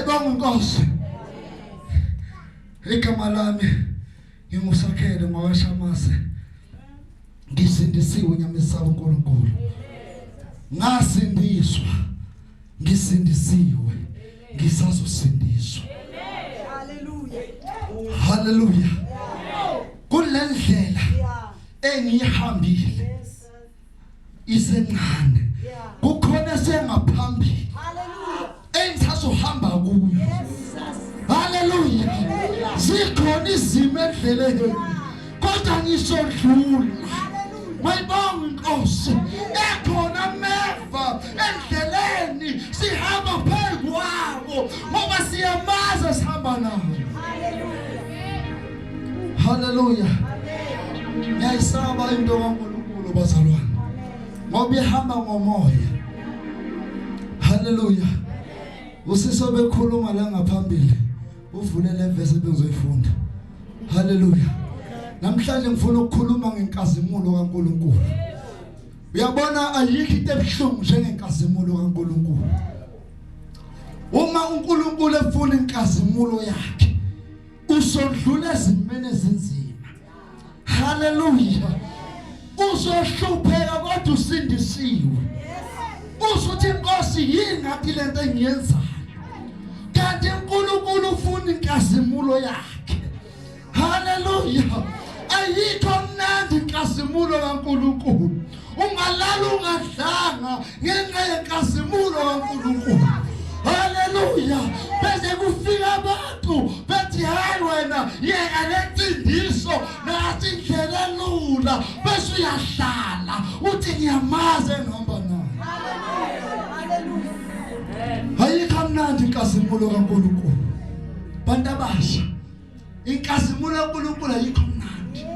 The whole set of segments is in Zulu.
Ayibonga inkosi. Igama lami ngingusakhele ngowashamase. Ngisindisiwe nyamesaba uNkulunkulu. Ngasindiswa. Ngisindisiwe. Ngisazosindiswa. Hallelujah. Hallelujah. Kulendlela engihambile isencane. Kukhona sengaphambili. Hallelujah. Engisazohamba kuyo. Hallelujah. Zikhona izimo endleleni. Kodwa ngisodlula. Mayibonga inkosi. Ekhona ameva endleleni sihamba phezu kwawo ngoba siyamaza sihamba nawo. Hallelujah. Ngiyayisaba into kaNkulunkulu bazalwane. Ngoba ihamba ngomoya. Hallelujah. Usise bekhuluma la ngaphambili. Uvule le verse ebengizoyifunda. Hallelujah. Namhlanje ngifuna ukukhuluma ngenkazimulo kaNkulunkulu. Uyabona ayikho into ebuhlungu njengenkazimulo kaNkulunkulu. Uma uNkulunkulu efuna inkazimulo yakhe, usodlula ezimene ezinzima. Hallelujah. Uzohlupheka kodwa usindisiwe. Usuthi inkosi yini ngathi lento engiyenzayo. Kanti uNkulunkulu ufuna inkazimulo yakhe. Hallelujah. Ayikho mnandi inkazimulo kaNkulunkulu. Ungalala ungadlanga ngenxa yenkazimulo kaNkulunkulu. Hallelujah. Bese kufika abantu bethi hayi wena yeka lencindiso nathi indlela lula bese uyahlala uthi ngiyamaze ngihamba naye. Hallelujah. Ayikho mnandi inkazimulo kaNkulunkulu. Bantu abasha inkazimulo kaNkulunkulu ayikho mnandi.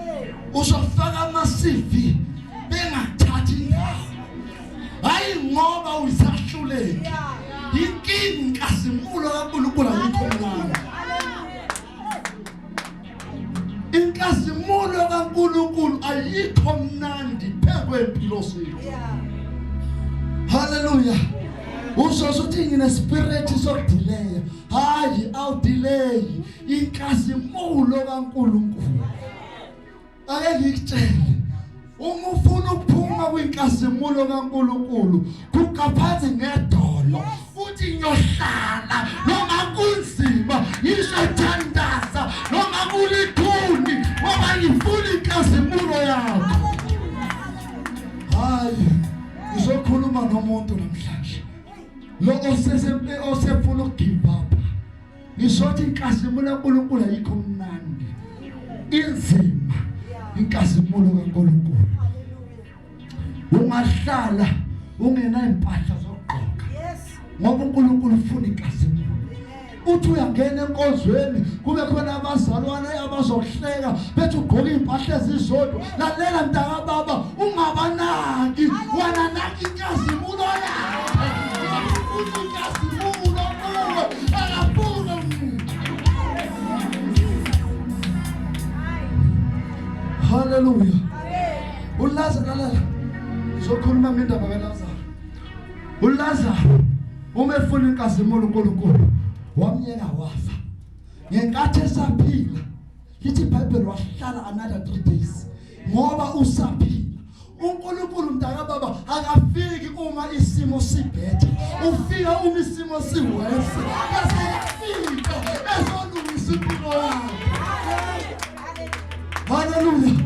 Uzofaka ama-CV bengathathi indawo. Hayi ngoba usahluleke. Inkinga inkazimulo kaNkulunkulu ayikho mnandi. Inkazimulo kaNkulunkulu ayikho mnandi phezu kwempilo zethu. Hallelujah. Uzosuthi ngine spirit sokudelay. Hayi awudelay inkazimulo kaNkulunkulu. Ake ngikutshele uma ufuna ukuphuma kwinkazimulo kaNkulunkulu kukaphathi ngedolo uthi ngiyohlala noma kunzima isothandaza noma kulithuni ngoba ngifuna inkazimulo yakho. Hayi uzokhuluma nomuntu namhlanje lo osefuna ukugive up. Ngisothi inkazimulo kaNkulunkulu ayikho mnandi. Inzima inkazimulo kaNkulunkulu. Ungahlala ungena impahla zokugqoka. Ngoba uNkulunkulu ufuna inkazimulo. Uthi uyangena enkonzweni kube khona abazalwane abazohleka bethi ugqoka impahla ezizodwa. Lalela mntaka baba ungabanaki wena naki inkazimulo yakho. Ufuna inkazimulo kuwe akafuna umuntu. Hallelujah. uLazaro sokhuluma ngendaba kaLazaro. uLazaro uma efuna inkazimulo uNkulunkulu wamyeka wafa. Ngenkathi esaphila lithi iBhayibheli wahlala another 3 days ngoba usaphila. uNkulunkulu mntaka baba akafiki uma isimo sibhethe. Ufika uma isimo siwese. Bese yafika ezolungisa impilo yakho. Hallelujah.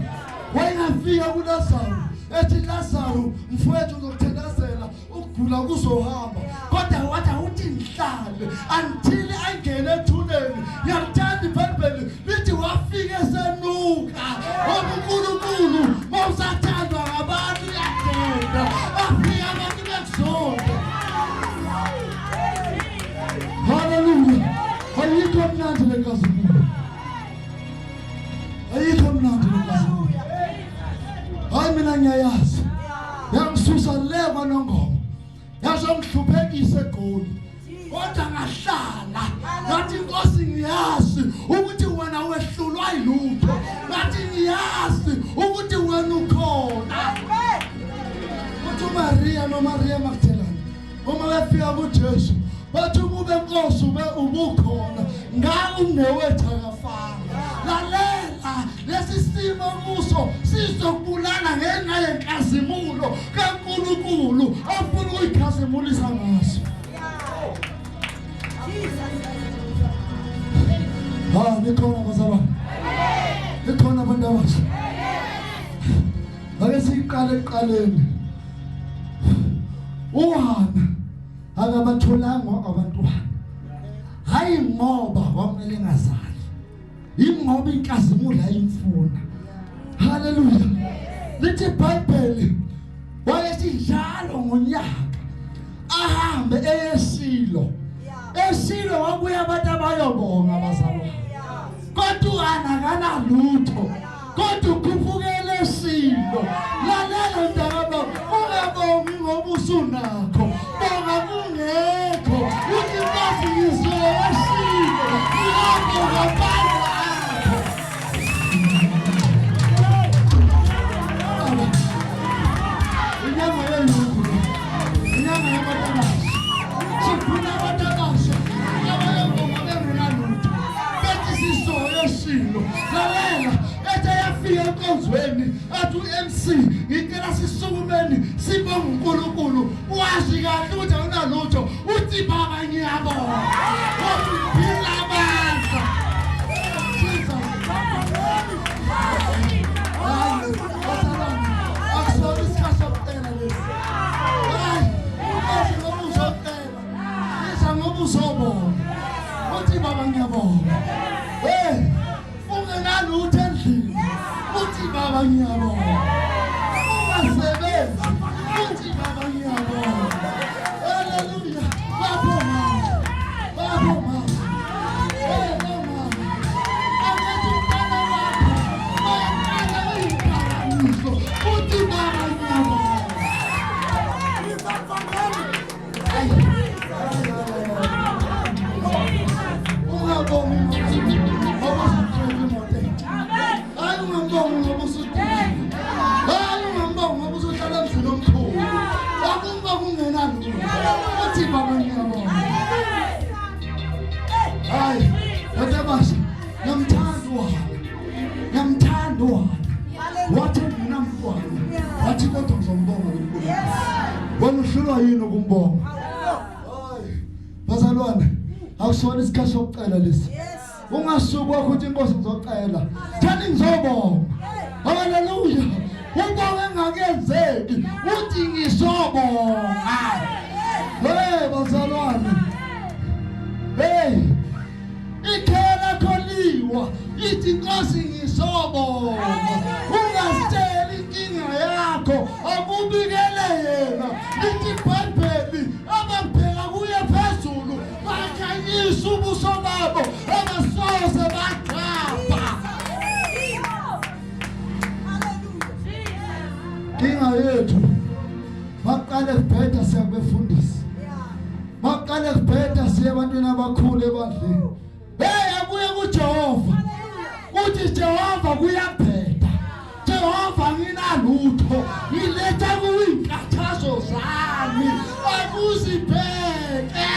Wayengafika kuLazaro ethi Lazaro mfowethu uzokuthandazela ukugula kuzohamba. Kodwa wathi uthi ngihlale until angene ethuneni. Yakuthanda iBhayibheli lithi wafika esenuka. uNkulunkulu mawusathandwa ngabantu yakenda afika abantu bekuzonda. Hallelujah. Ayikho mnandi lenkazimulo. Ayikho mnandi lenkazimulo. Hayi mina ngiyayazi. Yangisusa leva nongoma. Yazongihluphekisa eGoli. Kodwa ngahlala. Ngathi inkosi ngiyazi ukuthi wena wehlulwa yilutho. Ngathi ngiyazi ukuthi wena ukhona. Uthi Maria no Maria Magdalene. Uma befika kuJesu bathi benkosi ubukhona ngawe umnewethu akafanga. Lalela lesi simo kuso sizokubulala ngenxa yenkazimulo kaNkulunkulu afuna ukuyikhazimulisa ngaso. Nikhona bazalwane. Nikhona abantu abasha. Ake siqale eqaleni. uHana akabatholanga abantwana, hayi ngoba kwamele engazali, ingoba inkazimulo ayimfuna. Haleluya. Lithi iBhayibheli wayethi njalo ngonyaka ahambe eShilo. eShilo wabuya abantu abayobonga bazalwane, kodwa uHana akanalutho, kodwa ukhuphukele eShilo. Lalela ndaba, ungabongi ngoba usunakho, bonga kungekho. Uthi Nkosi ngizwe eShilo, ngiyabonga abantu akho. Inyama yelungu, inyama yabatalashi, sifuna abatalashi abayobonga bengenalutho, bethi sisoyo eShilo. Lalela ethe yafika enkonzweni athi uMC ngicela sisukumeni sibonge uNkulunkulu. Wazi kahle ukuthi awunalutho, uthi baba ngiyabonga, uphila abantu. Akusona isikhathi sokucela lesi. Hayi, ukwazi ngoba uzocela, isa ngoba uzobonga, uthi baba ngiyabonga. Ungenalutho endlini, uthi baba ngiyabonga. Ungasebenzi, uthi baba ngiyabonga. Haleluya. Baba mama, baba mama, baba mama. Abethi umntwana wakho bayaqala uyinhlakaniso, uthi baba ngiyabonga. Ungabongi ngoba usuthola imoto entsha. Hayi ungambongi ngoba usudinga. Hayi ungambongi ngoba usuhlala emzini omkhulu. Akumbongi ungenalutho, uthi baba ngiyabonga. Hayi, whatever. Ngiyamthanda uHana. Ngiyamthanda uHana. Wathi nginamntwana, wathi kodwa ngizombonga lo Nkulunkulu. Wena uhlulwa yini ukumbonga? Hayi, bazalwane, akusona isikhathi sokucela lesi. Ungasuki wakho uthi Nkosi ngizocela, thani ngizobonga. Haleluya. Ubonga engakenzeki, uthi ngizobonga. Bazalwane. Ikhela kholiwa, ithi Nkosi ngizobonga. Ungasitsheli inkinga yakho, akubikele yena. Lithi iBhayibheli ababheka kuye phezulu bakhanyisa ubuso babo, abasoze bagcapha. Inkinga yethu baqale kubheda siyabefundisa, baqale kubheda siye ebantwini abakhulu ebandleni. Akuye kuJehova, uthi Jehova kuyabheda, Jehova nginalutho, ngiletha kuwe inkathazo zami, akuzibheke.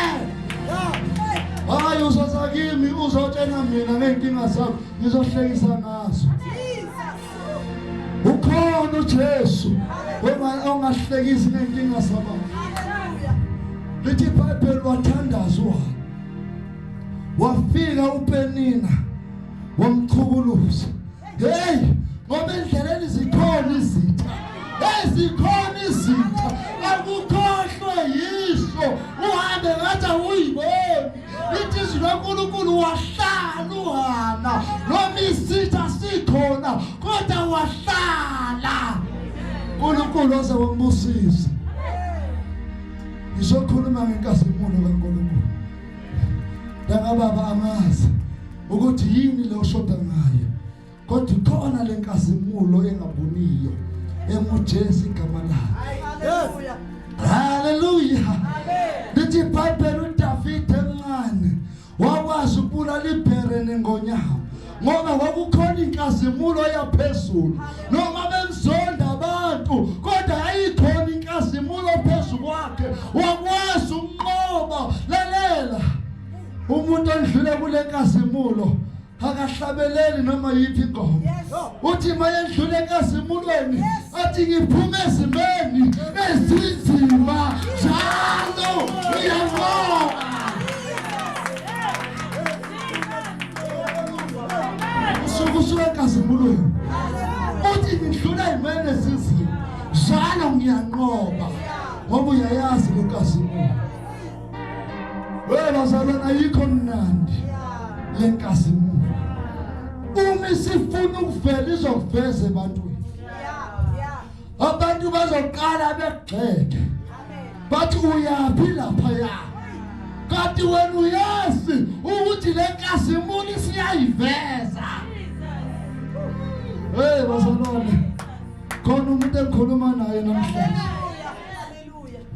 Hayi uzoza kimi uzotshena mina ngenkinga zakho, ngizohlekisa ngazo. Ukhona uJesu ongahlekisi ngenkinga zabantu. Lithi iBhayibheli wathandaza uHana, wafika uPenina wamchukuluza. Ngoba endleleni zikhona izitha, zikhona izitha, akukhohlwe yiso, uhambe ngathi awuyiboni. Lithi izwi loNkulunkulu wahlala uHana, noma izitha sikhona kodwa wahlala. uNkulunkulu oze wambusisa. Ngizokhuluma ngenkazimulo kaNkulunkulu. Baba angazi ukuthi yini le ushoda ngayo, kodwa ikhona lenkazimulo engabuniyo emuJesu igama lakhe. Haleluya. Haleluya. Lithi iBhayibheli uDavide emncane wakwazi ukubulala iBherene ngonyama, ngoba kwakukhona inkazimulo yaphezulu. Noma bemzonda abantu, kodwa yayikhona inkazimulo phezulu kwakhe, wakwazi ukunqoba. Lalela, umuntu odlula kule nkazimulo akahlabeleli noma yiphi ingoma. Uthi mayedlula enkazimulweni athi ngiphume ezimeni ezinzima njalo uyabona. Usuke enkazimulweni uthi ngidlula ezimeni ezinzima njalo ngiyanqoba ngoba uyayazi le nkazimulo. Wewe bazalwana ayikho mnandi le nkazimulo. Uma sifuna ukuvela izokuveza ebantwini. Abantu bazoqala begxeke. Bathi uyaphi lapha ya? Kanti wena uyazi ukuthi le nkazimulo siyayiveza. Hey bazalwana. Khona umuntu ekhuluma naye namhlanje.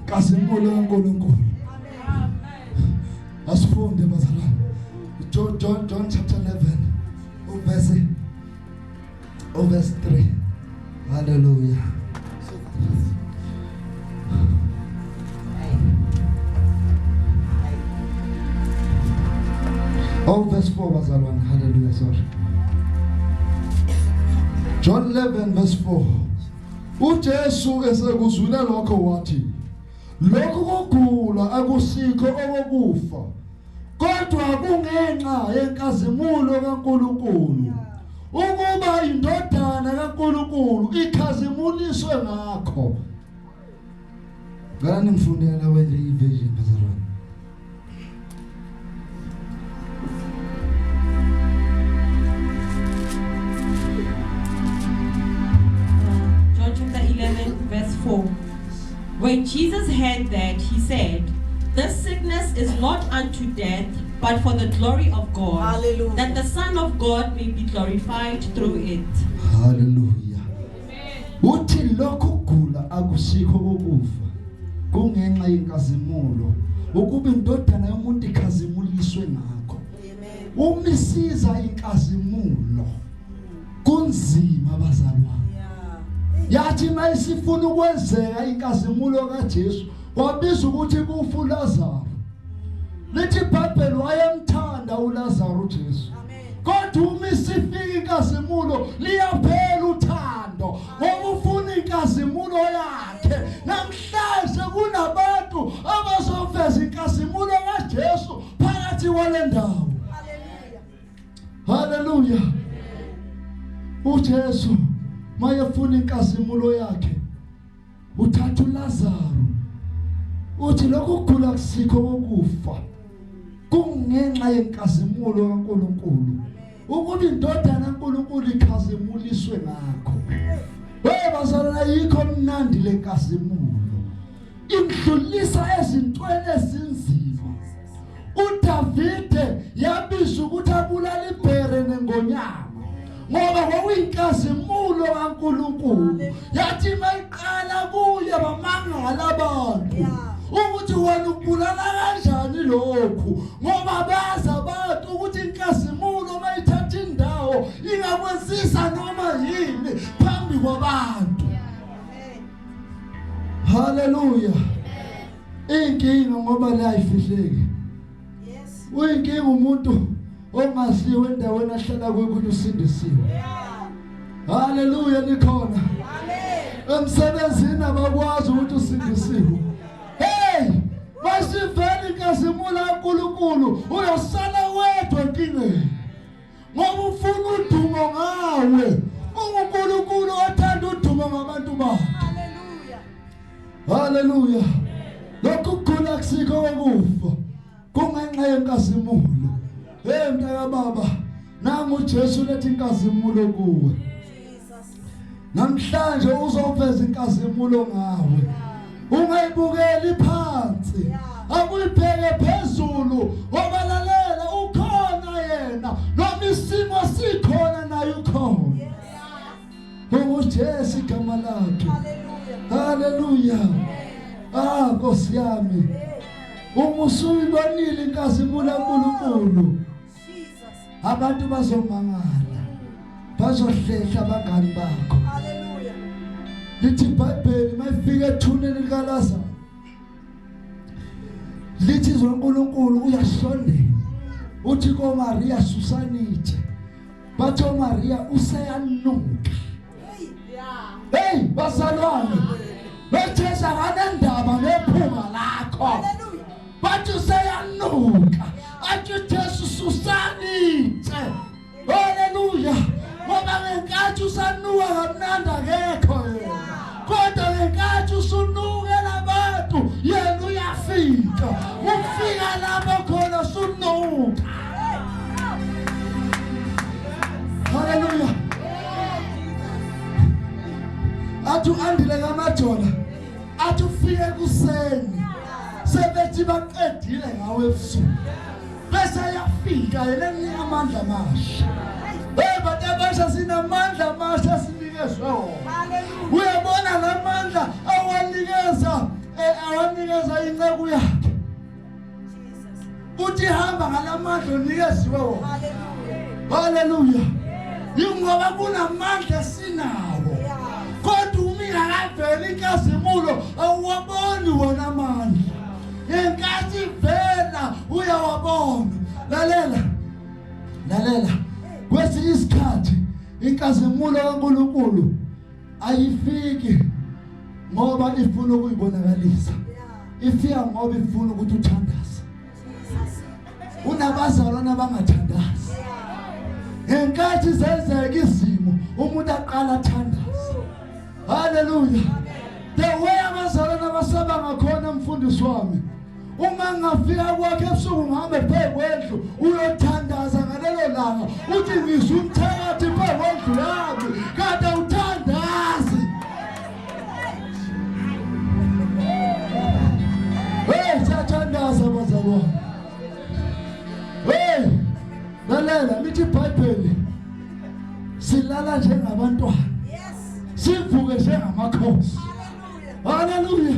Nkazimulo kaNkulunkulu. Asifunde bazalwana. John chapter 11 verse 3. Hallelujah. Verse 4 bazalwana. Hallelujah. Sorry. John 11 verse 4. uJesu esekuzwile lokho wathi, lokhu kugula akusikho okufa, kodwa kungenxa yenkazimulo kaNkulunkulu, ukuba indodana kaNkulunkulu ikhazimuliswe ngakho. Ngani ngifundela wenze ivision bazalwane. Verse 4. When Jesus heard that, he said, "This sickness is not unto death, but for the glory of God, hallelujah, that the Son of God may be glorified through it." Hallelujah. Uthi lokhu kugula akusikho okufa, kungenxa yenkazimulo, ukuba indodana yomuntu ikhazimuliswe ngakho. Umisiza inkazimulo kunzima bazalwane. Yathi mayisifuna ukwenzeka inkazimulo kaJesu wabiza ukuthi kufa uLazaro. Lithi iBhayibheli wayemthanda uLazaro uJesu. Kodwa uma isifika inkazimulo liyaphela uthando ngoba ufuna inkazimulo yakhe. Namhlanje kunabantu abazoveza inkazimulo kaJesu phakathi kwale ndawo. Hallelujah. uJesu mayefuna inkazimulo yakhe uthatha uLazaro uthi lokhu kugula kusikho okufa kungenxa yenkazimulo kaNkulunkulu ukuba indodana kaNkulunkulu ikhazimuliswe ngakho. Hey bazalwana yikho mnandi le nkazimulo imdlulisa ezintweni ezinzima. uDavide yabiza ukuthi abulala ibhere nengonyama ngoba kwakuyinkazimulo kaNkulunkulu. Yathi mayiqala kuye bamangala abantu ukuthi wena ubulala kanjani lokhu ngoba baza abantu ukuthi inkazimulo mayithatha indawo ingakwenzisa noma yini phambi kwabantu. Hallelujah. Inkinga ngoba la ifihleke. Uyinkinga umuntu ongaziwe endaweni ahlala kuyo ukuthi usindisiwe. Hallelujah likhona. Emsebenzini abakwazi ukuthi usindisiwe. Hey, masivele inkazimulo kaNkulunkulu uyosala wedwa enkingeni. Ngoba ufuna udumo ngawe. uNkulunkulu othanda udumo ngabantu bakhe. Hallelujah. Lokhu kugula kusikho okufa kungenxa yenkazimulo. Hey mntaka baba, nangu uJesu lethi inkazimulo kuwe. Namhlanje uzoveza inkazimulo ngawe. Ungayibukeli phansi, akuyibheke phezulu, obalalela ukhona yena, noma isimo sikhona naye ukhona. uJesu igama lakhe. Hallelujah. Nkosi yami. Umusuyibonile inkazimulo kaNkulunkulu. Abantu bazomangala. Bazohlehla abangani bakho. Hallelujah. Lithi iBhayibheli mayifika ethuneni likaLazaro. Lithi uNkulunkulu uyasondela. uthi koMaria susanitshe bathi uMaria useyanuka. Hey bazalwane, bethesa kanendaba nephunga lakho bathi useyanuka, athi uJesu susanitshe. Haleluya. Ngoba ngenkathi usanuka kamnandi akekho yena, kodwa ngenkathi usunukela abantu yena uyafika. Ufika lapho khona usunuka. Haleluya. Athi andile kaMajona, athi ufike kuseni sebethi baqedile ngawe ebusuku, bese yafika yena amandla amasha. Bathi abasha sinamandla amasha sinikezwe wona. Uyabona lamandla awanikeza inceku yakhe. Uthi hamba ngalamandla onikeziwe wona. Haleluya. Yingoba kunamandla sinawo, kodwa umingakaveli inkazimulo awuwaboni wona amandla. Ngenkathi ivela uyawabona. Lalela. Kwesinye isikhathi inkazimulo kaNkulunkulu ayifiki ngoba ifuna ukuyibonakalisa, ifika ngoba ifuna ukuthi uthandaze. Unabazalwane abangathandazi, ngenkathi zenzeka izimo umuntu aqala athandaze. Haleluya. The way abazalwane abasaba ngakhona mfundisi wami, uma ngafika kwakhe ebusuku ngihambe phezu kwendlu uyothandaza ngalelo langa, uthi ngizwe umthakathi phezu kwendlu yami kade uthandazi. Hey siyathandaza bazalwane. Hey lalela lithi iBhayibheli silala njengabantwana, sivuke njengamakhosi. Haleluya.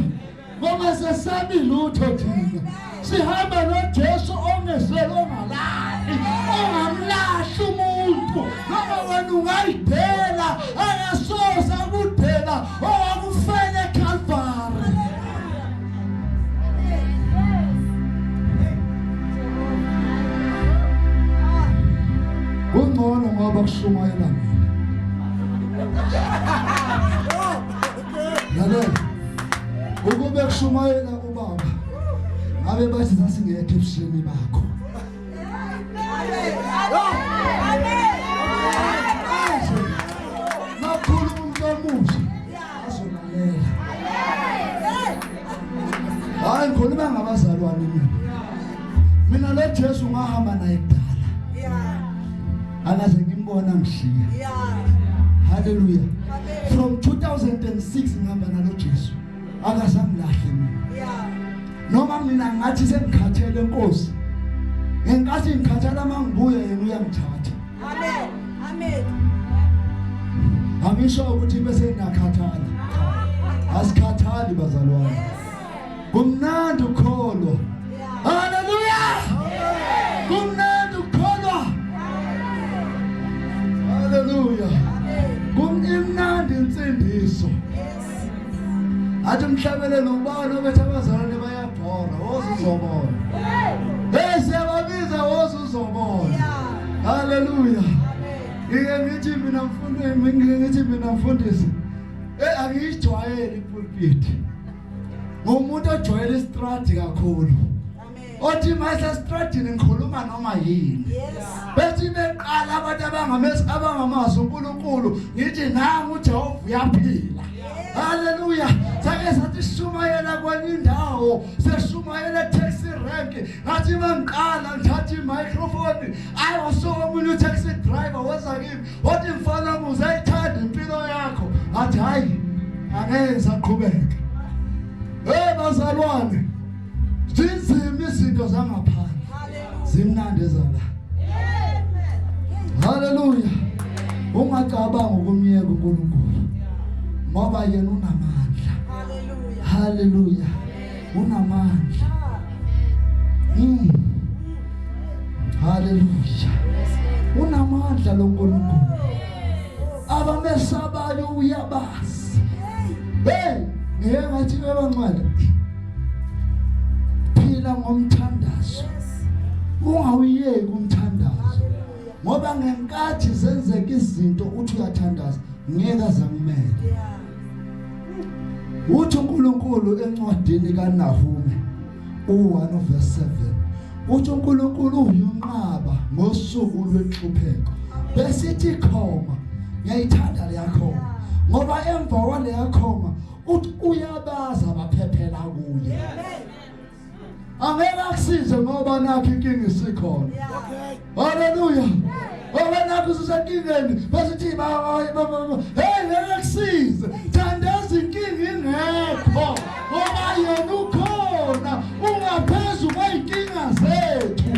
Ngoba sesabi lutho thina, sihamba noJesu ongeselo ongalali, ongamlahli umuntu. Noma wena ungayidela ayasoza kudela owakufela eCalvary. Kungcono ngoba kushumayela mina. Lalela. Ukube kushumayela ubaba, ngabe bathi sasingekho ebusheni bakho. Makhulu umuntu omusha azolalela. Hayi ngikhuluma ngabazalwane mina lo Jesu ngahamba naye kudala, akaze ngimbona ngishiya. Haleluya. From 2006 ngihamba nalo Jesu, akazangilahle mina. Noma mina ngathi sengikhathele Nkosi, ngenkathi ngikhathala mangibuya yena uyangithatha. Amen. Angisho ukuthi bese ngiyakhathala. Asikhathali bazalwane. Kumnandi ukholwa. Haleluya. Kumnandi ukholwa. Haleluya. Kumnandi insindiso. Athi umhlabelelo ubani obethi abazalwane bayabhora, wozuzobona. Hey siyababiza wozuzobona. Haleluya. Ngithi mina mfundisi, angiyijwayele ipulpit. Ngomuntu ojwayele istradi kakhulu. Othi mase stradini ngikhuluma noma yini. Bethi beqala abantu abangamazi uNkulunkulu, ngithi nangu uJehova uyaphila. Haleluya. Sake sathi shumayela kwenye indawo, seshumayela taxi rank. Ngathi mangiqala ngithatha i-microphone, ayoso omunye taxi driver weza kimi, wathi mfana uzayithanda impilo yakho. Ngathi hayi angeke saqhubeka. Hey bazalwane, zinzima izinto zangaphandle, zimnandi ezala. Haleluya. Ungacabanga ukumyeka uNkulunkulu ngoba yena unamandla. Haleluya. Unamandla. Haleluya. Unamandla lo Nkulunkulu. Abamesabayo uyabazi. Hey, ngeke ngathi bebancane. Phila ngomthandazo. ungawuyeki umthandazo ngoba ngenkathi zenzeka izinto uthi uyathandaza ngeke azamele. Uthi uNkulunkulu encwadini kaNahume 1:7 uthi uNkulunkulu uyunqaba ngosuku lwenhlupheko besithi khoma ngiyayithanda le yakhoma ngoba emva kwale yakhoma uthi uyabaza abaphephela kuye. Angeke akusize ngoba nakho inkinga isikhona. Haleluya. Ngoba nakho usenkingeni basithi hey ngeke akusize thandaza inkinga ingekho ngoba yena ukhona ungaphezu kweyinkinga zethu.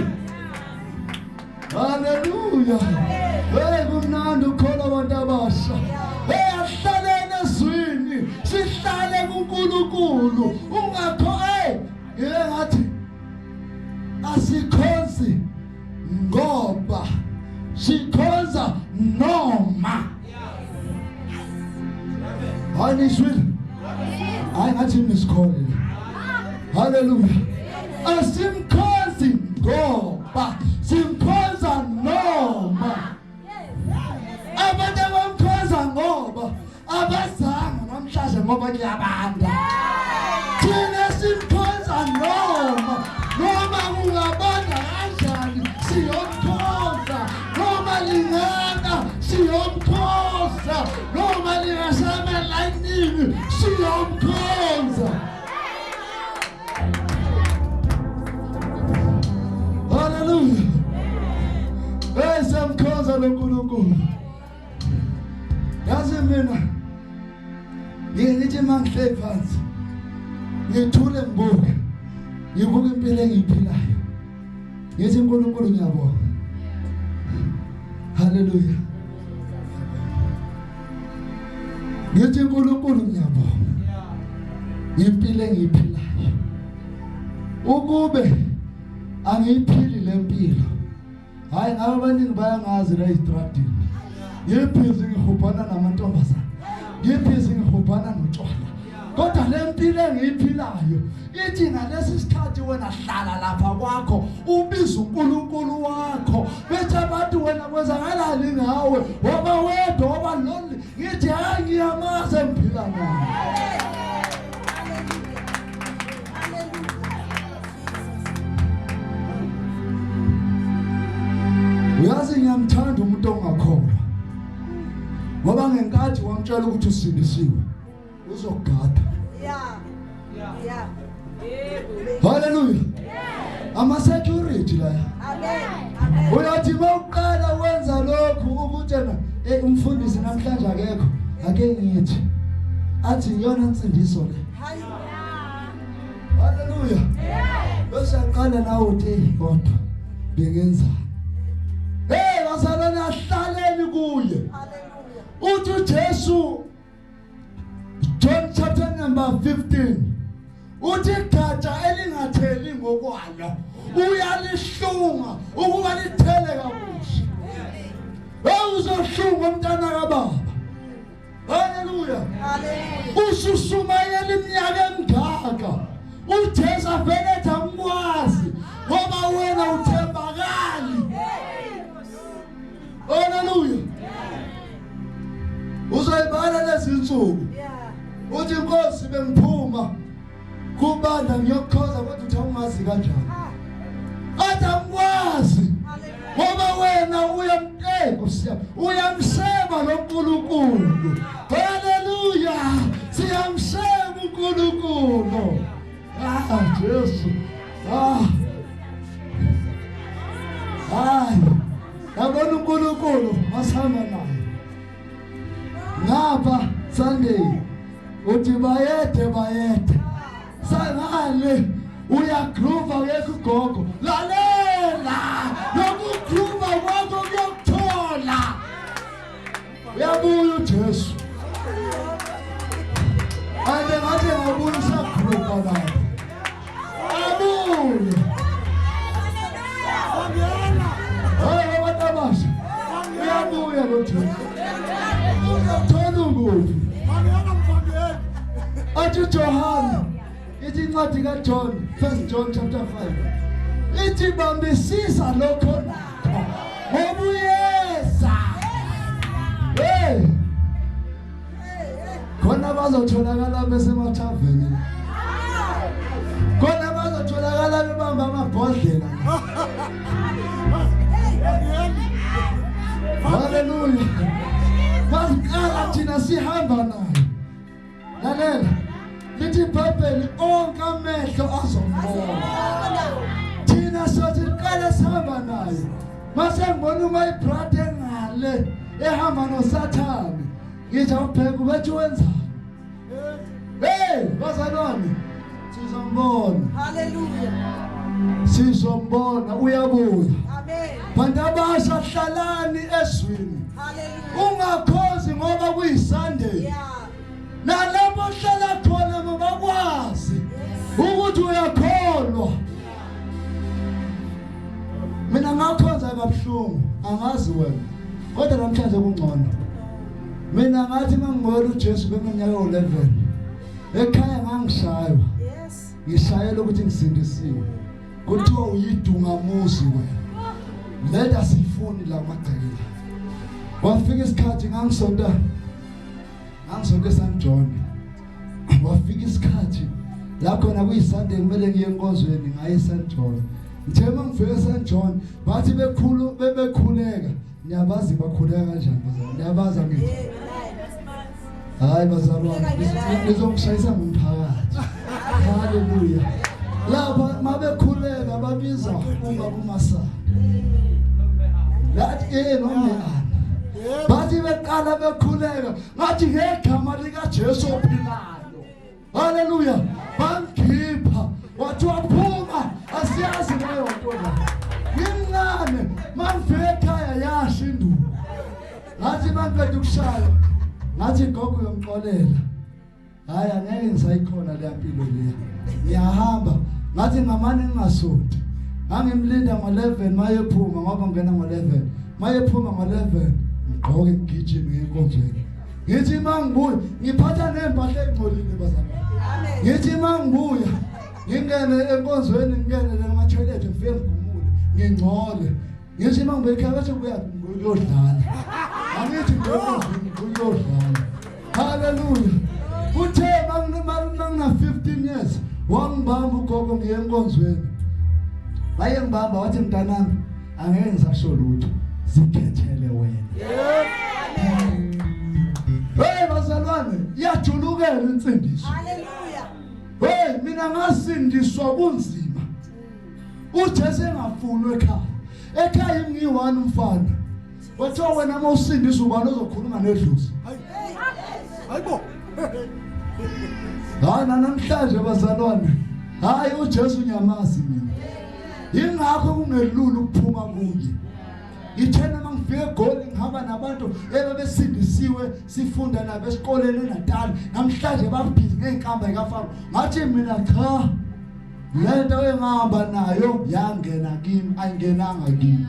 Haleluya. Hey kumnandi ukhola abantu abasha. Hey ahlale ezwini sihlale kuNkulunkulu ungakho ngathi asikhonzi ngoba sikhonza noma. Haniswile hayi ngathi misikhole. Haleluya. Asimkhonzi ngoba simkhonza noma. Abantu abamkhonza ngoba abazanga namhlanje ngoba kuyabanda. Thina simkhonza noma kungabanda kanjani siyomkhonza noma lingaka siyomkhonza noma lingashaya lightning siyomkhonza. Hallelujah. Hey simkhonza loNkulunkulu. Yazi mina ngithi mangihle phansi ngithule ngibuke impilo engiyiphilayo ngithi uNkulunkulu ngiyabonga. Haleluya. Ngithi uNkulunkulu ngiyabonga impilo engiyiphilayo ukube angiyiphili lempilo hayi ngabe abaningi bayangazi la estradini ngiphizi ngihubhana namantombazana ngiphizi ngihubhana notshwala kodwa lempilo engiyiphilayo ithi ngalesi sikhathi wena hlala lapha kwakho ubiza uNkulunkulu wakho bethi abantu wena kwenzakalani ngawe waba wedwa waba lonely ngithi hayi ngiyamazi emphila naye. Uyazi ngiyamthanda umuntu ongakholwa ngoba ngenkathi wamtshela ukuthi usindisiwe uzogada. Hallelujah. Ama security la. Amen. Uyathi mawuqala wenza lokhu ukutshena umfundisi namhlanje akekho ake ngithi athi iyona insindiso le. Hallelujah. Bese aqala nawe uthi kodwa bengenza. Hey wasalana ahlaleni kuye. Hallelujah. Uthi Jesu John chapter number 15 uthi gatsha elingatheli ngokwalo uyalihlunga ukuba lithele kabusha. Uzohlunga umntana kaBaba. Haleluya. Haleluya. Ususumayela iminyaka emingaka uJesu abeletha umkwazi ngoba wena uthembakali. Haleluya. Uzoyibala lezi insuku uthi inkosi bengiphuma kubanda ngiyokhoza kodwa uthi ungazi kanjani. Atamkwazi ngoba wena uyamsema lo Nkulunkulu. Haleluya. Siyamsema uNkulunkulu. Jesu. Yabona uNkulunkulu masihamba naye. Ngapha Sunday uthi bayede sangale uyagroova ngekugogo lalela nokugroova kwakho kuyokuthola uyabuya uJesu ande ngathi ngabuya usagroova naye abuya hayi batabasha uyabuya lo Jesu thola ngoku athi John ithi incwadi kaJohn 1 John chapter 5 ithi bambisisa lokho nakho ngobuyeza. Hey, khona bazotholakala besemathaveni, khona bazotholakala bebamba amabhodlela. Hallelujah. Masiqala thina sihamba naye. Lalela, lithi iBhayibheli onke amehlo azombona. Thina sothi siqala sihamba naye. Mase ngibona uMayibrate ngale ehamba noSathane. Ngithi awubheka ubethi wenzani? Hey, bazalwane, sizombona. Hallelujah. Sizombona uyabuya. Amen. Bantu abasha hlalani ezwini. Hallelujah. Ungakhozi ngoba kuyiSunday. Yeah. Nalapho hlala khona mabakwazi ukuthi uyakholwa. Mina ngakhonza kabuhlungu, angazi wena. Kodwa namhlanje kungcono. Mina ngathi mangibona uJesu beminyaka 11. Ekhaya ngangishaywa. Yes. Ngishayela ukuthi ngisindisiwe. Kuthiwa uyidungamuzi wena. Leda sifuni la magcekela. Wafika isikhathi ngangisonta eSt John. Wafika isikhathi la khona kuyiSunday kumele ngiye enkonzweni ngaye eSt John. Ngithe mangifika eSt John bathi bekhuleka. Niyabazi bakhuleka kanjani bazalwane? Niyabazi ngithi? Hayi bazalwane, nizongishayisa ngomphakathi. Hallelujah. Lapha mabekhuleka babiza uma kuMasa. Lathi nomyana. Bathi beqala bekhuleka ngathi ngegama lika Jesu ophilayo. Hallelujah. Bangikhipha wathi waphuma asiyazi leyo nto la. Ngimncane mangifika ekhaya yasha induku. Ngathi mangicela ukushaya. Ngathi gogo uyongixolela. Hayi angeke ngisayikhona le mpilo leya. Ngiyahamba ngathi ngamane ngingasonti. Ngangimlinda ngo11 mayephuma ngoba ngena ngo11. Mayephuma ngo11 ngigqoke ngigijime enkonzweni. Ngithi mangibuya ngiphatha nempahla engcolile bazalwane. Amen. Ngithi mangibuya ngingene enkonzweni ngingene ngama-toilet ngifike ngigumule ngingcole. Ngithi mangibeka bese kuyodlala. Angithi ngiyodlala. Hallelujah. Uthe mangina 15 years wangibamba ugogo ngiye enkonzweni. Baye ngibamba wathi mntanami angeke ngisasho lutho. Zikhethele wena. Hey bazalwane, iyajulukela insindiso. Hallelujah. Hey mina ngasindiswa kunzima. UJesu engafunwa ekhaya. Ekhaya ngiyi-1 umfana. Wathiwa wena mawusindiswa ubani ozokhuluma nedlozi. Hayibo. Hayi namhlanje bazalwane. Hayi uJesu nyamazi mina. Yingakho kungelula ukuphuma kuye. Ngithena mangifika eGoli ngihamba nabantu ebebesindisiwe sifunda nabo esikoleni eNatal. Namhlanje babhizi ngeenkamba ekaFaro. Ngathi mina cha. Lento engihamba nayo yangena kimi ayingenanga kimi.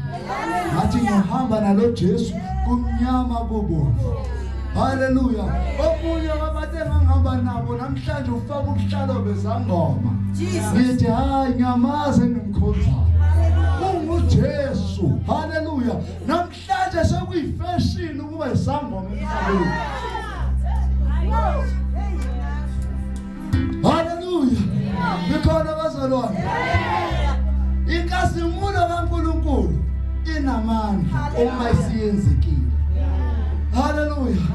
Ngathi ngihamba nalo Jesu kumnyama kubomvu. Hallelujah. Omunye wabathe ngihamba nabo namhlanje ufaka ubuhlalo bezangoma. Jesus. Ngithi hayi nyamaze ngimkhonza. UJesu. Hallelujah. Namhlanje sekuyifashion ukuba isangoma emhlabeni. Hallelujah. Bikhona bazalwane. Inkazimulo kaNkulunkulu inamandla uma isiyenzekile. Hallelujah.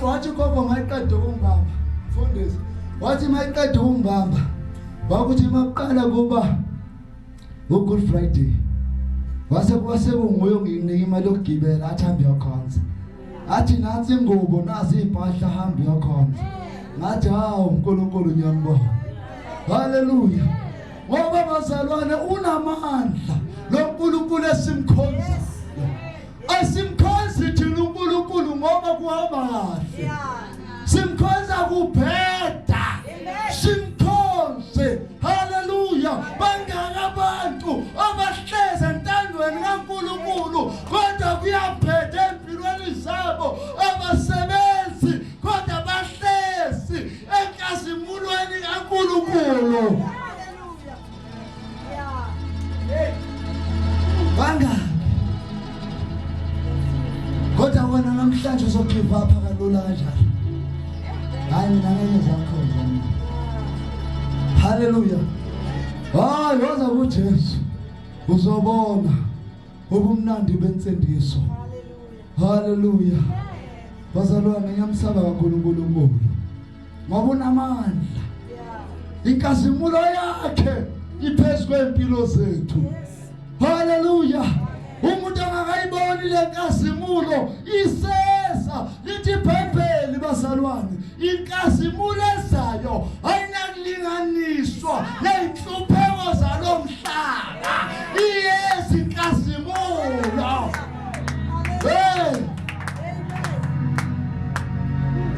Wathi gogo mayiqeda ukungibamba. Mfundisi. Wathi mayiqeda ukungibamba. Wakuthi maqala kuba Good Friday. Wase kuba sekunguye nginika imali yokugibela athi hambe yokhonza. Athi nansi ingubo nasi impahla hambe yokhonza. Ngathi hawo uNkulunkulu ngiyambonga. Hallelujah. Ngoba bazalwane unamandla loNkulunkulu esimkhonza. Asimkhonzi thina uNkulunkulu ngoba kuhamba kahle. Simkhonza kupheda. Simkhonze. Hallelujah. Bangakabantu abahleze entandweni kaNkulunkulu kodwa kuyapheda empilweni zabo abasebenzi kodwa bahlezi enkazimulweni kaNkulunkulu. Hallelujah. Yeah. Bangaki kodwa wena namhlanje uzogive up kalula kanjalo. Hayi mina ngeke zakho. Hallelujah. Hayi woza kuJesu uzobona ubumnandi bensendiso. Hallelujah. Bazalwane ngiyamsaba kakhulu uNkulunkulu. Ngoba unamandla. Inkazimulo yakhe iphezulu kwempilo zethu. Hallelujah. Umuntu angakayiboni lenkazimulo iseza lithi iBhayibheli bazalwane inkazimulo ezayo ayinakulinganiswa nezinhlupheko zalomhlaba. Iyezi inkazimulo. Hey!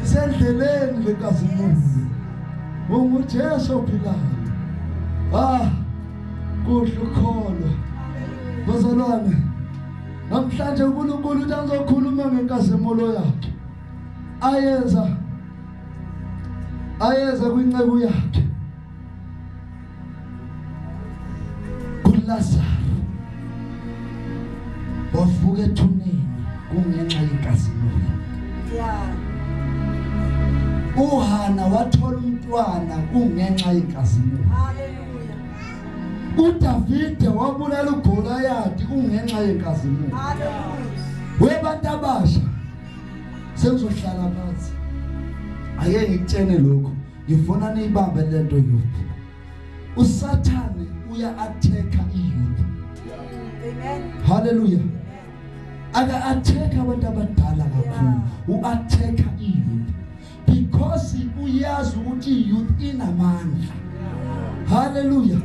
Sendleleni lenkazimulo. UJesu ophilayo. Kuhle ukholo. Bazalwane namhlanje uNkulunkulu uthi angizokhuluma ngenkazimulo yakhe. Ayeza kwinceku yakhe. kuLazaro wavuka ethuneni kungenxa yenkazimulo. uHana wathola umntwana kungenxa yenkazimulo. uDavide wabulala uGoliath kungenxa yenkazimulo. Webantu abasha sengizohlala phansi. Ake ngikutshene lokho. Ngifuna niyibambe lento yophi. uSathane uya-attack iyouth. Amen. Hallelujah. Aka-attack abantu abadala kakhulu. U-attack iyouth because uyazi ukuthi iyouth inamandla. Hallelujah.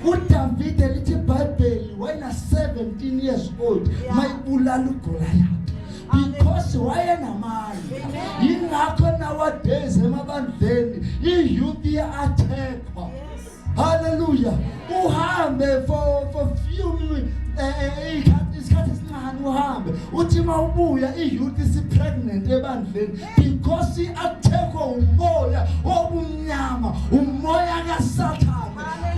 uDavide lithi iBhayibheli wena 17 years old mayibulala uGoliath because wayenamandla. Yingakho nowadays emabandleni iyouth iya-attackwa. Hallelujah. Uhambe for few minutes isikhathi esincane uhambe uthi mawubuya iyouth isipregnant ebandleni because i-attackwa umoya obumnyama, umoya kaSathane.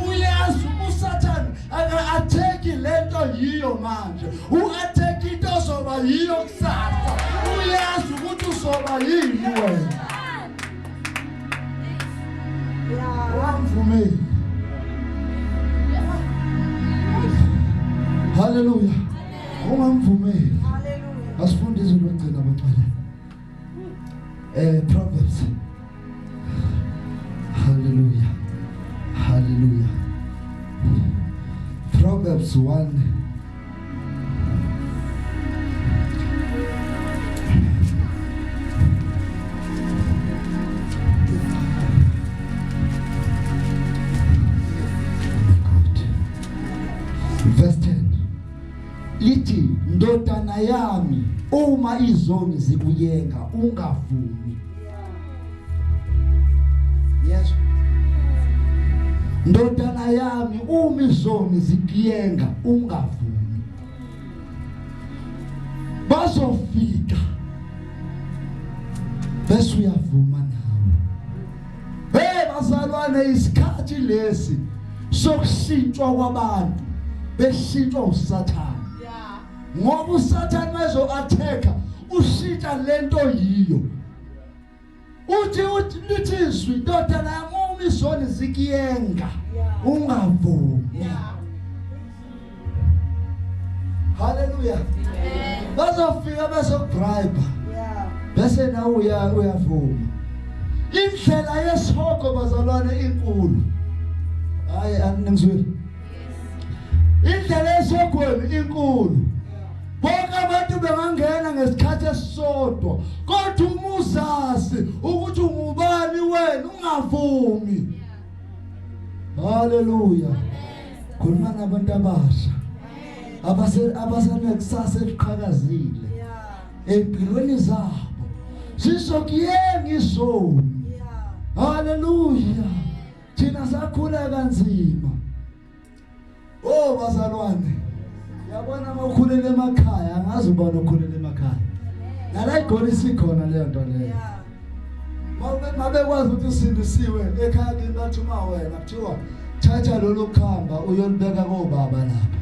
Uyazi uSathane aka-attack lento yiyo manje, u-attack into ozoba yiyo kusasa. Uyazi ukuthi uzoba yini wena. Wamvumeli. Hallelujah. Ungamvumeli. Asifunde izinto egcina abagcwele. Proverbs. Hallelujah. Hallelujah. Proverbs 1. Verse 10. Lithi ndodana yami uma izoni zikuyenga ungavumi. Yes. Ndodana yami uma izoni zikuyenga ungavumi. Bazofika bese uyavuma nawe. Bazalwane isikhathi lesi sokushintshwa kwabantu beshintshwa uSathane. Ngoba uSathane mayezo-attack ushintsha lento yiyo. Uthi lithi izwi ndodana yami uma izoni zikuyenga ungavumi. Hallelujah. Bazofika bezobribe bese nawe uyavuma. Indlela yesihoko bazalwane inkulu. Hayi aningizwile. Indlela yesihoko inkulu. Bonke abantu bengangena ngesikhathi esisodwa kodwa umuzazi ukuthi ungubani wena ungavumi. Hallelujah. Khuluma nabantu abasha abasenekusasa eliqhakazile empilweni zabo sizokuyenga izoni. Hallelujah. Thina sakhula kanzima. Bazalwane yabona mawukhulele emakhaya angazi ubona ukhulele emakhaya. Nala igoli sikhona leyo nto leyo. Mabekwazi ukuthi usindisiwe ekhaya ngingathuma wena kuthiwa thatha lolu khamba uyolibeka kobaba lapha.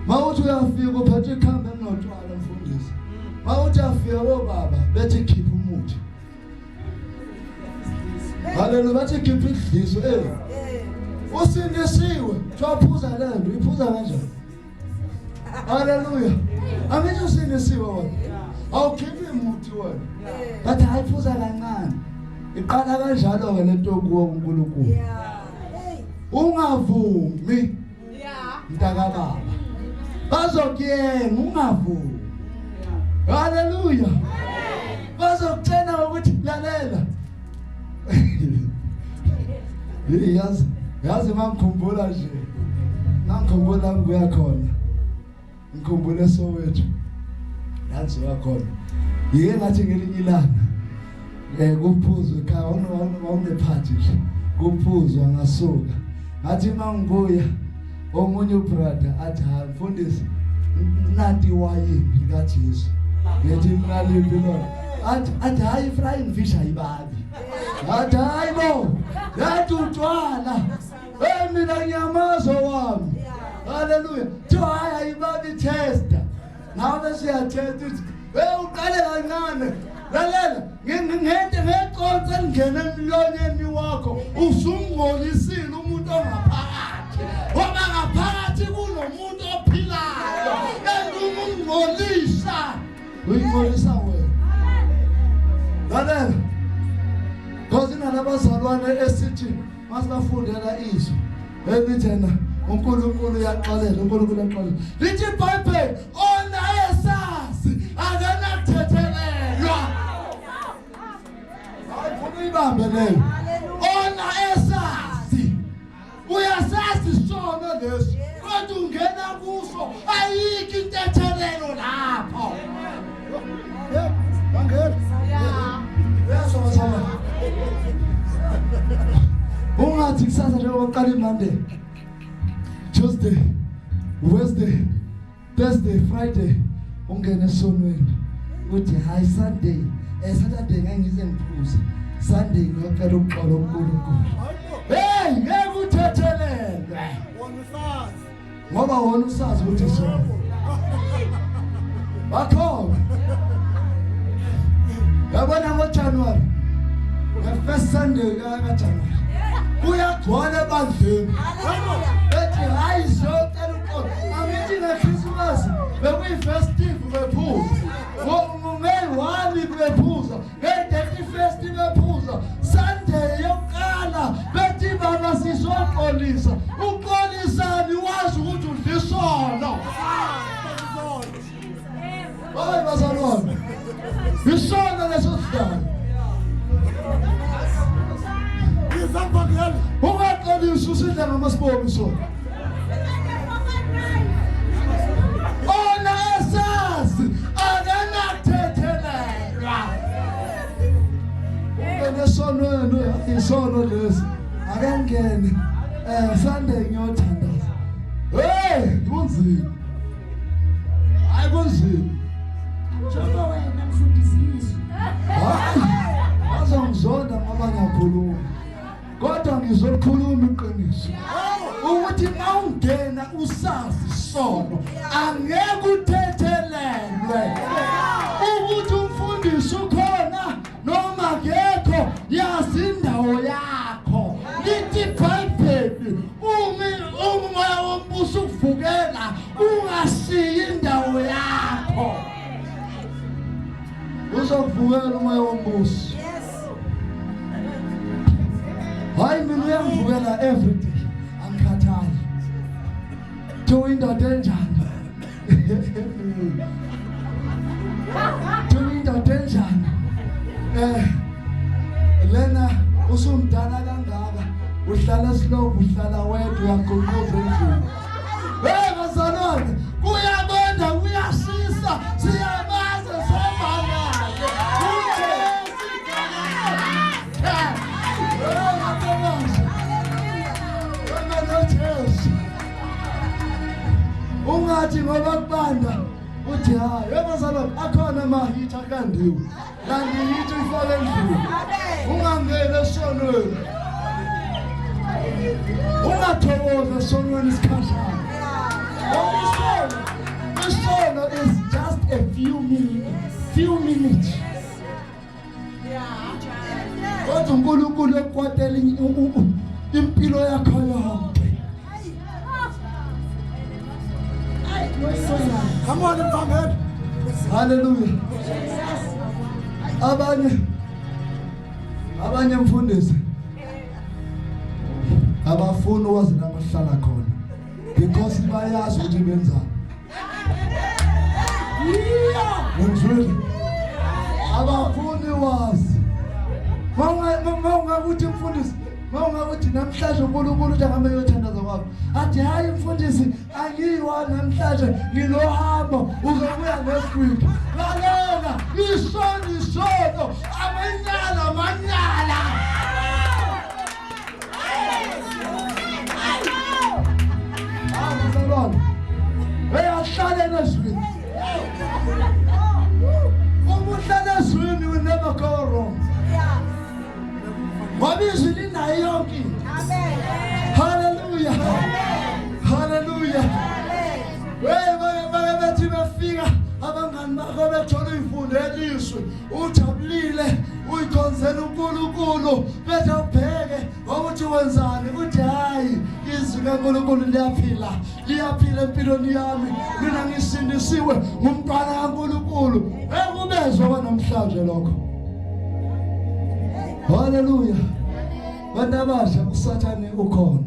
Mawuthi uyafika uphethe ikhambe enotshwala mfundisi. Mawuthi uyafika obaba bethi khipha umuthi. Haleluya, bathi khipha idliso usindisiwe, twaphuza lento, iphuza kanjani? Haleluya. Amithi usindisiwe wona. Awukhiphi umuthi wona. Bathi ayiphuza kancane. Iqala kanjalo ke lento kuwo uNkulunkulu. Ungavumi. Mntaka baba. Bazokuyenga ungavumi. Haleluya. Bazokutshena ukuthi lalela. Yazi mangikhumbula nje. Ngikhumbula ngibuya khona. Ngikhumbula Soweto. Yazi wakhona. Yike ngathi ngelinye ilanga kuphuzwe ekhaya wawunephathi nje. Kuphuzwa ngasuka. Ngathi mangibuya omunye ubrother athi hayi mfundisi nanti wayini likaJesu. Ngithi mina liphi lo? Athi hayi frying fish ayibabi. Athi hayi bo. Yathi utshwala. Mina ngiyamazo wami. Haleluya. Thiwa hayi ayibabi tester. Nawe siyathetha ukuthi uqale kancane. Lalela ngingente ngeconsa ngene emlonyeni wakho usungcolisile umuntu ongaphakathi. Ngoba ngaphakathi kunomuntu ophilayo. Engumngcolisa. Uyingcolisa wena. Lalela. Ngoba nalabazalwane esithi masibafundela izwi. Elithena uNkulunkulu uyaxolela, uNkulunkulu uyaxolela. Lithi iBhayibheli ona esasi akanakuthethelelwa. Ayibambe leyo. Ona esasi. Uyasazi sono leso. Kodwa ungena kuso ayikho intethelelo lapho. Bangela. Yasoma. Ungathi kusasa nje waqala iMonday. Tuesday, Wednesday, Thursday, Friday ungena esonweni. Uthi hayi Sunday, Saturday ngize ngiphuza. Sunday ngiyocela ukuxola uNkulunkulu. Hey, ngeke uthethelelwe. Wona usazi. Ngoba wona usazi ukuthi sona. Bakho. Yabona ngoJanuary. The first Sunday kaJanuary. Kuyagcwala ebandleni. Ethi hayi siyocela uqobo. Amithi ngeChristmas bekuyifestive bephuza. Ngeyi-1 bephuza. Nge-31st bephuza. Sunday yokuqala bethi baba sizoxolisa. Uxolisani wazi ukuthi udlisono. Hayi bazalwane. Isono leso sidala. Ungaxolisa usidla ngamasiboni so. Ona esasi akanakuthethelelwa. Ungene esonweni isono lesi. Akangene. Sunday ngiyothandaza. Hey, kunzima. Hayi kunzima. Njengoba wena mfundisi izwi. Azongizonda ngoba ngiyakhuluma. Kodwa ngizolikhuluma iqiniso. Ukuthi mawungena usazi sono angeke uthethelelwe. Ukuthi umfundisi ukhona noma akekho yazi indawo yakho. Lithi iBhayibheli umoya wombuso ukuvukela ungashiyi indawo yakho. Uzokuvukela umoya wombuso. Hayi mina uyangivukela every day. Angikhathali. To indoda enjani? To indoda enjani? Lena usumdala kangaka. Uhlala slow, uhlala wedwa uyaguquza endlini. Hey bazalwane, kuyabonda kuyashisa. Siyamaza sobanayo. Ungathi ngoba kubanda uthi hayi yabazalwane akhona amahit akandiwe kanti yithi ifake endlini ungangena esonweni ungathokoza esonweni isikhashana. Come on, Mfangeni. Hallelujah. Abanye mfundisi abafuni wazi la bahlala khona because bayazi ukuthi benzani. Ngizwile. Abafuni wazi. Mawungakuthi mfundisi, mawungakuthi namhlanje uNkulunkulu uthi ahambe uyothandaza kwakho. Athi hayi mfundisi, angiyiwa namhlanje ngilohambo uzobuya next week. Lalela, isono amanyala. Uyahlala nezwini. Umuhlala ezwini will never go wrong. Ngoba izwi linayo yonke into. Amen. Hallelujah. Amen. Hallelujah. Amen. Bathi bafika abangani bakho bethola izifundo elizwe ujabulile uyikhonzela uNkulunkulu bethe ubheke ukuthi wenzani ukuthi hayi izwi kaNkulunkulu liyaphila empilweni yami mina ngisindisiwe ngumntwana kaNkulunkulu ekubezwe kwanamhlanje lokho. Hallelujah. Bantu abasha uSathane ukhona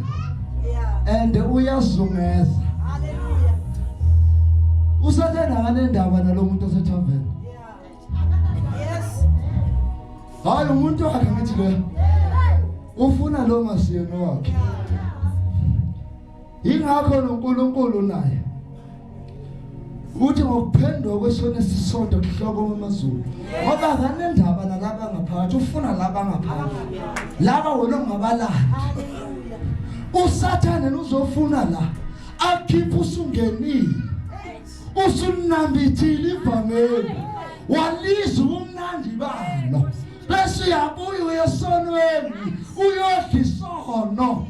and uyazungeza. Hallelujah. Usathane akanendaba nalomuntu osethaveni. Yes. Hayi umuntu wakhe ngithi le ufuna lo ngasiyena wakhe. Ingakho noNkulunkulu naye uthi ngokuphendwa kwesono esisonto kuhloko kwamazulu ngoba kanendaba nalaba ngaphakathi ufuna laba ngaphakathi laba wona ngabalandi. Usathane uzofuna la akhipha usungenile usunambithile ivangeli walizwa umnandi balo bese uyabuya uyesonweni uyodla isono.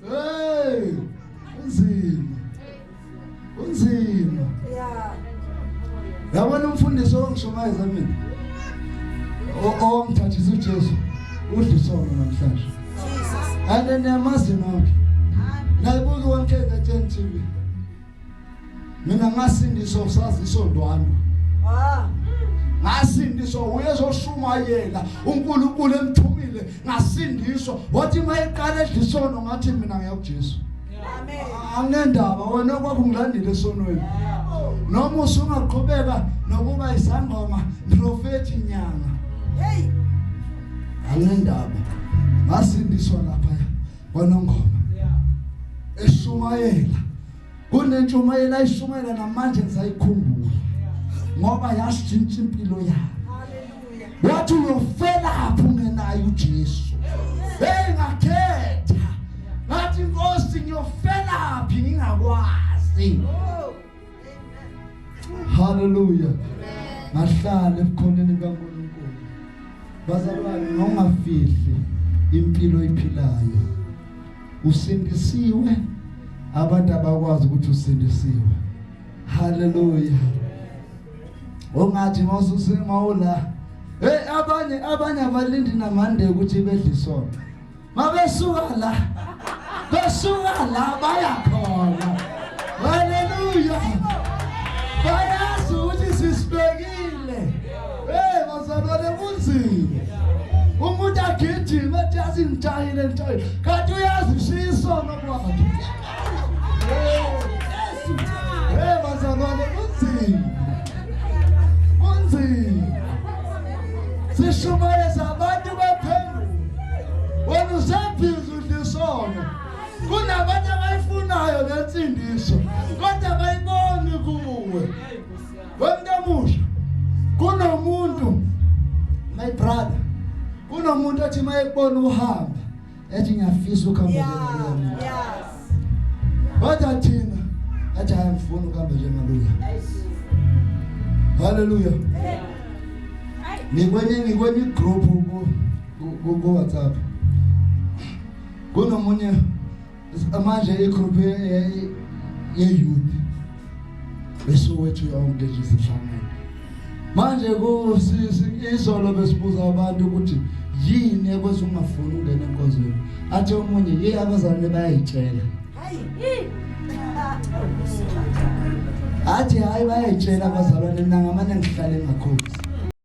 Hey unzima. Yabona umfundisi ongishumayeza mina ongithathisa uJesu udla isono namhlanje. Jesus. Ande niyamazi nonke. Nayibuka wonke eTN TV. Mina ngasindiswa usaziso ndwano. Ngasindiswa uyezoshumayela uNkulunkulu emthumile ngasindiswa wathi mayiqala edla isono ngathi mina ngiya kuJesu. Amen. Angendaba wena kwakungilandile esonweni. Noma usungaqhubeka nokuba isangoma prophet nyanga. Hey. Angendaba. Ngasindiswa lapha kwanongoma. Eshumayela. Kunentshumayela ishumayela namanje ngisayikhumbula. Ngoba yashintsha impilo yami. Hallelujah. Wathi uyofela apho ungenayo uJesu. Hey ngakhetha. Ngathi Nkosi ngiyofela phi ngingakwazi. Hallelujah. Ngahlala ebukhoneni kaNkulunkulu. Bazalwane ngongafihli impilo iphilayo. Usindisiwe abantu abakwazi ukuthi usindisiwe. Hallelujah. Ongathi mawususema hey abanye abalindi namande ukuthi bedle isono. Mabesuka la baya khona. Hallelujah. Bayazi ukuthi sisibekile. Hey bazalwane kunzima. Umuntu agijima ethi asingitshayile kanti uyazi isisono kwakhe. Hey bazalwane kunzima. Sishumayeza abantu baphenduka. Wena usaphiza udlisono. Kunabantu abayifunayo lensindiso kodwa bayiboni kuwe. Wemntamusha. Kunomuntu my brother. Kunomuntu othi mayebona uhamba ethi ngiyafisa ukuhamba njengaluya. Yes. Kodwa thina athi ayamfuna ukuhamba njengaluya. Hallelujah. Ngikwenye group ku WhatsApp. Kunomunye manje igroup ye-youth. Besowethu yonke nje sihlangene. Manje izolo besibuza abantu ukuthi yini ekwenza ungafuni ungena enkonzweni. Athi omunye abazalwane bayayitshela. athi hayi bayayitshela abazalwane mina ngamane ngihlale ngakhosi